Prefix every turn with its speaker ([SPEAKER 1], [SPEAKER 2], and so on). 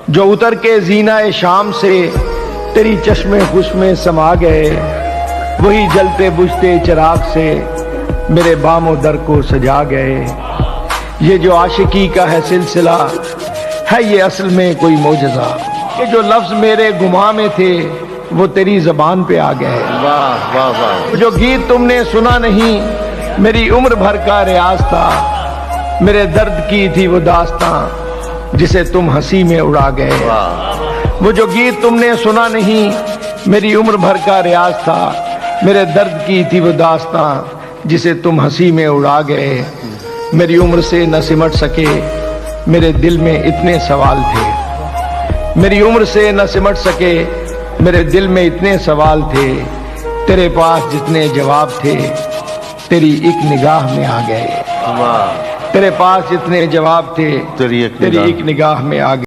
[SPEAKER 1] जो उतर के जीना शाम से तेरी चश्मे खुश में समा गए, वही जलते बुझते चिराग से मेरे बामो दर को सजा गए। ये जो आशिकी का है सिलसिला है, ये असल में कोई मोजज़ा। ये जो लफ्ज मेरे गुमा में थे वो तेरी जबान पे आ गए।
[SPEAKER 2] वाह वाह वाह।
[SPEAKER 1] जो गीत तुमने सुना नहीं मेरी उम्र भर का रियाज था, मेरे दर्द की थी वो दास्तां जिसे तुम हंसी में उड़ा गए। वो जो गीत तुमने सुना नहीं मेरी उम्र भर का रियाज था, मेरे दर्द की थी वो दास्तां जिसे तुम हंसी में उड़ा गए। मेरी उम्र से न सिमट सके मेरे दिल में इतने सवाल थे, मेरी उम्र से न सिमट सके मेरे दिल में इतने सवाल थे। तेरे पास जितने जवाब थे तेरी एक निगाह में आ गए।
[SPEAKER 2] वाह।
[SPEAKER 1] तेरे पास जितने जवाब थे
[SPEAKER 2] तेरी एक
[SPEAKER 1] निगाह में आ गए।